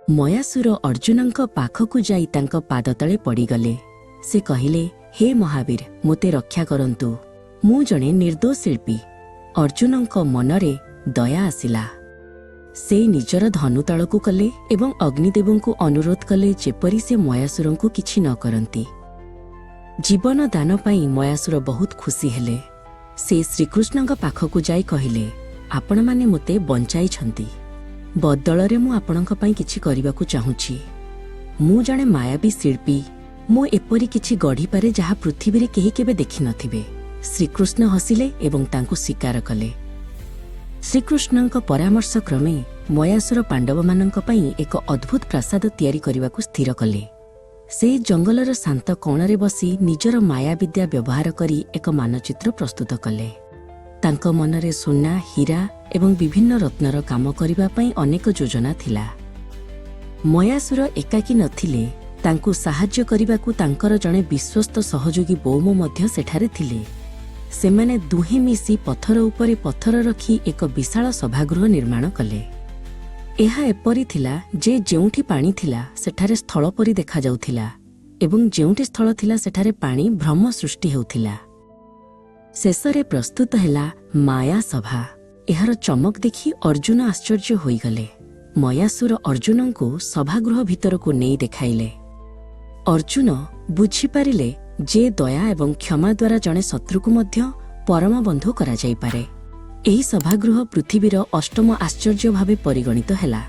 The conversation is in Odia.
ମୟାସୁର ଅର୍ଜୁନଙ୍କ ପାଖକୁ ଯାଇ ତାଙ୍କ ପାଦତଳେ ପଡ଼ିଗଲେ। ସେ କହିଲେ, ହେ ମହାବୀର, ମୋତେ ରକ୍ଷା କରନ୍ତୁ। ମୁଁ ଜଣେ ନିର୍ଦ୍ଦୋଷ ଶିଳ୍ପୀ। ଅର୍ଜୁନଙ୍କ ମନରେ ଦୟା ଆସିଲା। ସେ ନିଜର ଧନୁ ତଳକୁ କଲେ ଏବଂ ଅଗ୍ନିଦେବଙ୍କୁ ଅନୁରୋଧ କଲେ ଯେପରି ସେ ମୟାସୁରଙ୍କୁ କିଛି ନ କରନ୍ତି। ଜୀବନ ଦାନ ପାଇଁ ମୟାସୁର ବହୁତ ଖୁସି ହେଲେ। ସେ ଶ୍ରୀକୃଷ୍ଣଙ୍କ ପାଖକୁ ଯାଇ କହିଲେ, ଆପଣମାନେ ମୋତେ ବଞ୍ଚାଇଛନ୍ତି, ବଦଳରେ ମୁଁ ଆପଣଙ୍କ ପାଇଁ କିଛି କରିବାକୁ ଚାହୁଁଛି। ମୁଁ ଜଣେ ମାୟାବୀ ଶିଳ୍ପୀ। ମୁଁ ଏପରି କିଛି ଗଢ଼ିପାରେ ଯାହା ପୃଥିବୀରେ କେହି କେବେ ଦେଖିନଥିବେ। ଶ୍ରୀକୃଷ୍ଣ ହସିଲେ ଏବଂ ତାଙ୍କୁ ସ୍ୱୀକାର କଲେ। ଶ୍ରୀକୃଷ୍ଣଙ୍କ ପରାମର୍ଶ କ୍ରମେ ମୟାସୁର ପାଣ୍ଡବମାନଙ୍କ ପାଇଁ ଏକ ଅଦ୍ଭୁତ ପ୍ରାସାଦ ତିଆରି କରିବାକୁ ସ୍ଥିର କଲେ। ସେ ଜଙ୍ଗଲର ଶାନ୍ତ କୋଣରେ ବସି ନିଜର ମାୟାବିଦ୍ୟା ବ୍ୟବହାର କରି ଏକ ମାନଚିତ୍ର ପ୍ରସ୍ତୁତ କଲେ। ତାଙ୍କ ମନରେ ସୁନା, ହୀରା ଏବଂ ବିଭିନ୍ନ ରତ୍ନର କାମ କରିବା ପାଇଁ ଅନେକ ଯୋଜନା ଥିଲା। ମୟାସୁର ଏକାକୀ ନଥିଲେ। ତାଙ୍କୁ ସାହାଯ୍ୟ କରିବାକୁ ତାଙ୍କର ଜଣେ ବିଶ୍ୱସ୍ତ ସହଯୋଗୀ ବୌମ ମଧ୍ୟ ସେଠାରେ ଥିଲେ। ସେମାନେ ଦୁହେଁ ମିଶି ପଥର ଉପରେ ପଥର ରଖି ଏକ ବିଶାଳ ସଭାଗୃହ ନିର୍ମାଣ କଲେ। ଏହା ଏପରି ଥିଲା ଯେ ଯେଉଁଠି ପାଣି ଥିଲା ସେଠାରେ ସ୍ଥଳ ପରି ଦେଖାଯାଉଥିଲା ଏବଂ ଯେଉଁଠି ସ୍ଥଳ ଥିଲା ସେଠାରେ ପାଣି ଭ୍ରମ ସୃଷ୍ଟି ହେଉଥିଲା। ଶେଷରେ ପ୍ରସ୍ତୁତ ହେଲା ମାୟା ସଭା। ଏହାର ଚମକ ଦେଖି ଅର୍ଜୁନ ଆଶ୍ଚର୍ଯ୍ୟ ହୋଇଗଲେ। ମୟାସୁର ଅର୍ଜୁନଙ୍କୁ ସଭାଗୃହ ଭିତରକୁ ନେଇ ଦେଖାଇଲେ। ଅର୍ଜୁନ ବୁଝିପାରିଲେ ଯେ ଦୟା ଏବଂ କ୍ଷମା ଦ୍ୱାରା ଜଣେ ଶତ୍ରୁକୁ ମଧ୍ୟ ପରମ ବନ୍ଧୁ କରାଯାଇପାରେ। ଏହି ସଭାଗୃହ ପୃଥିବୀର ଅଷ୍ଟମ ଆଶ୍ଚର୍ଯ୍ୟ ଭାବେ ପରିଗଣିତ ହେଲା।